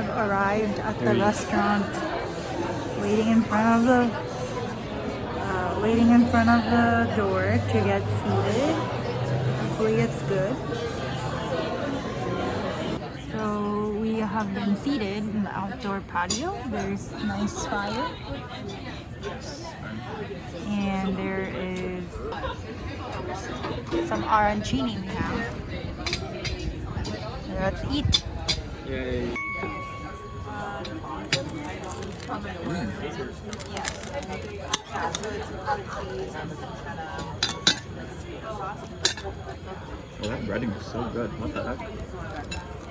have arrived at the restaurant, waiting in front of the door to get seated. Hopefully it's good. So we have been seated in the outdoor patio. There's nice fire. And there is some arancini we have. Let's eat. Yay. Oh, that breading is so good. What the heck?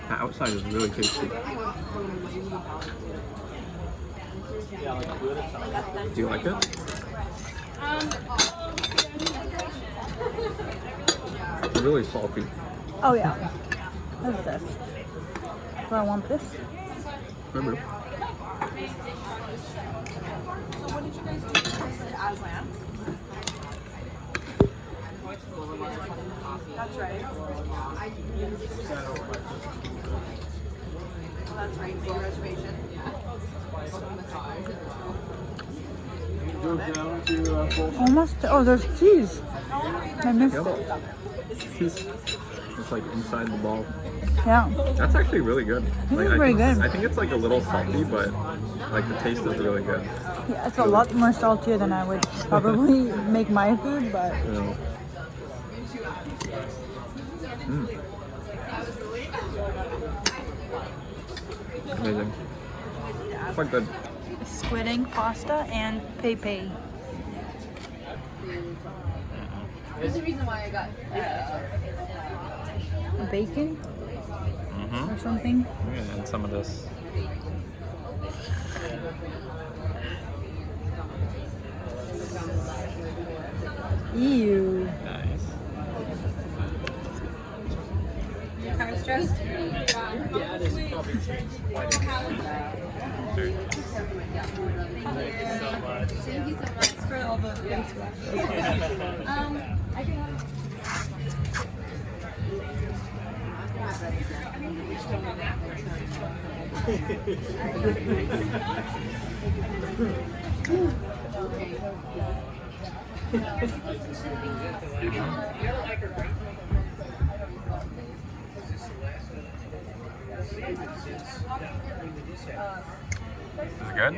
The outside is really tasty. Do you like it? It's really salty. Oh yeah. What's this? Do I want this? Remember? So what did you guys do? As lamb? That's right. That's right. Make a reservation. Almost. Oh, there's cheese. I missed it. It's like inside the ball. Yeah. That's actually really good. This is pretty good. I think it's like a little salty, but like the taste is really good. Yeah, it's a lot more saltier than I would probably make my food, but Yeah. Amazing. It's quite good. squid ink pasta and Pepe. There's a reason why I got Bacon or something. Yeah, and some of this. Ew. Nice. kind of stressed. Thank you so much for all the thanks for I can Is it good?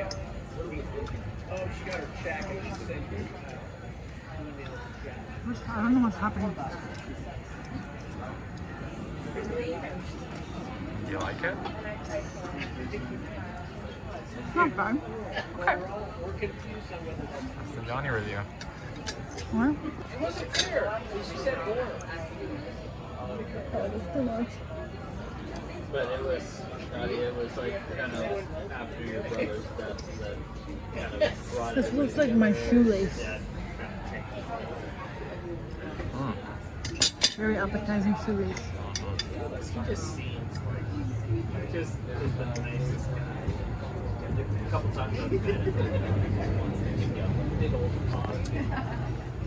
I don't know what's happening. Do you like it? It's not bad. Okay. That's the Johnny review. What? But it was like kind of after your brother's death that kind of brought This looks like my shoelace. Very appetizing shoelace. He just seems like it was the nicest guy. A couple times I've met him, big old pond.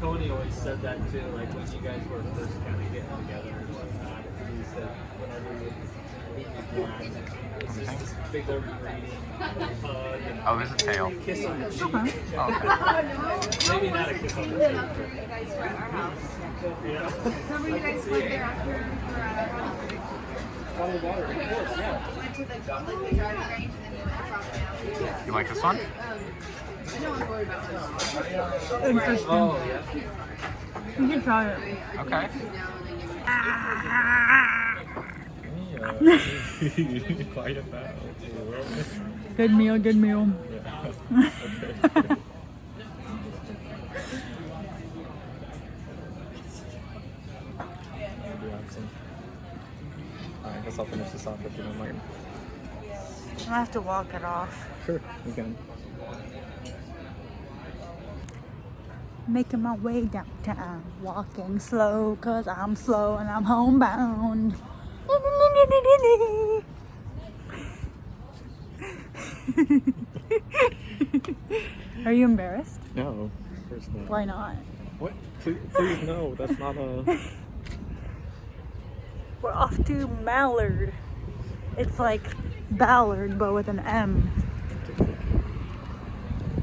Tony always said that too, like when you guys were first kind of getting together and whatnot. He said whenever you meet your plan, it's just this big old greeting, hug, and Oh, there's a tail. kiss on the cheek. Okay. Oh, okay. Maybe not a kiss on the cheek. you guys were at our house. Yeah. Remember you guys went there after we were at our house? Bottled water, of course, yeah. Went to the driving range and then you went across the alley. You like this one? I don't want to worry about this. Interesting. Oh, yeah. You can try it. Okay. Quiet now. Good meal, good meal. I guess I'll finish this off if you don't mind. I have to walk it off. Sure, you can. Making my way downtown, walking slow, cause I'm slow and I'm homebound. Are you embarrassed? No, of course not. Why not? What? Please no, that's not a... We're off to Mallard. It's like Ballard, but with an M.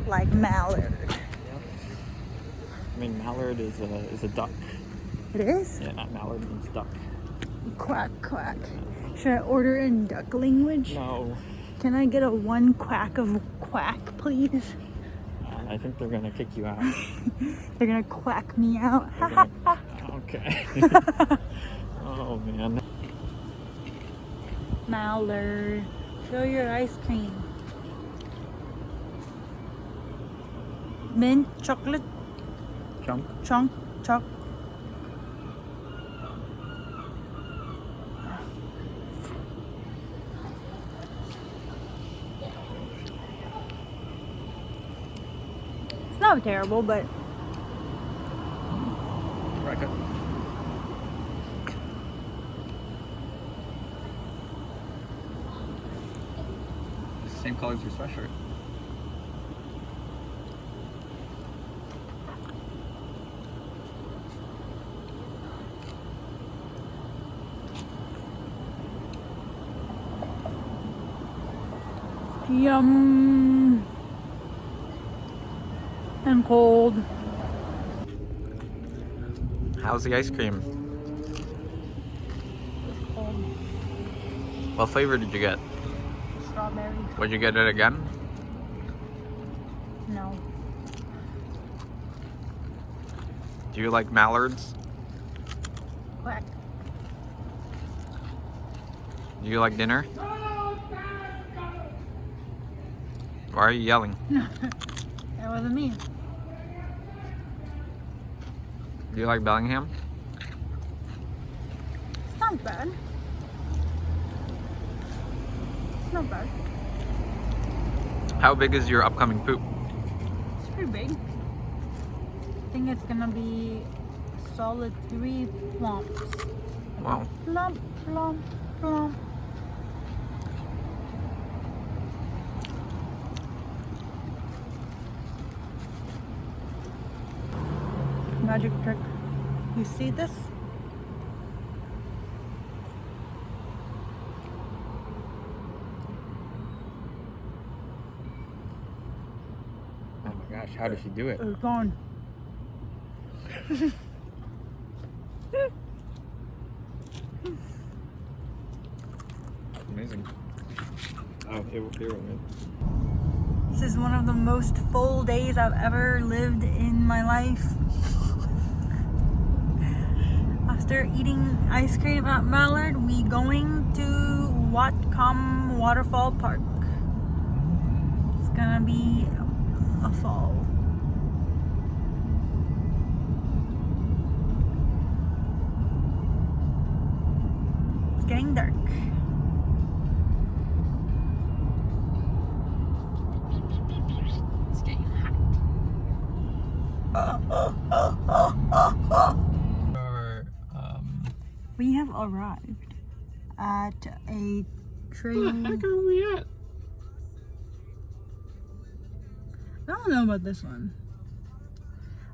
Like mallard. I mean, mallard is a duck. It is? Yeah, not mallard means duck. Quack, quack. Should I order in duck language? No. Can I get a 1 quack of quack, please? I think they're gonna kick you out. They're gonna quack me out. Okay. Oh man. Mallard, show your ice cream. Mint chocolate Chunk. chunk choc. It's not terrible, but Right. Same color as your sweatshirt. yum and cold. How's the ice cream? It's cold. What flavor did you get? Strawberry. Would you get it again? No. Do you like mallards? Quack. Do you like dinner? Why are you yelling? That wasn't me. Do you like Bellingham? It's not bad. It's not bad. How big is your upcoming poop? It's pretty big. I think it's gonna be a solid 3 plumps. Wow. Plump, plump, plump. Magic trick. You see this? Oh my gosh, how does she do it? It's gone. Amazing. Oh, it will be. This is one of the most full days I've ever lived in my life. After eating ice cream at Mallard, we going to Watcom Waterfall Park. It's gonna be a fall. It's getting dark. It's getting hot. We have arrived at a train. Where the heck are we at? I don't know about this one.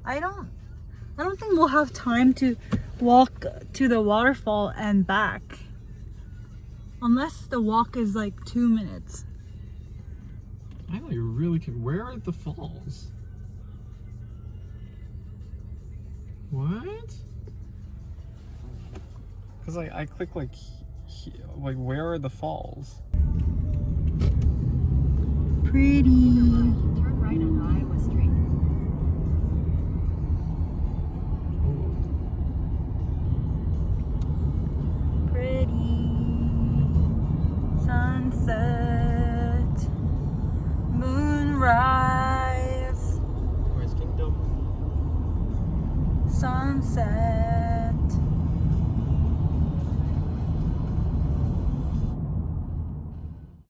I don't think we'll have time to walk to the waterfall and back. Unless the walk is like 2 minutes. I know you're really confused. Where are the falls? What? Because I click like where are the falls? Pretty. Turn right on Iowa Street. Pretty. Sunset. Moonrise. Where's Kingdom? Sunset.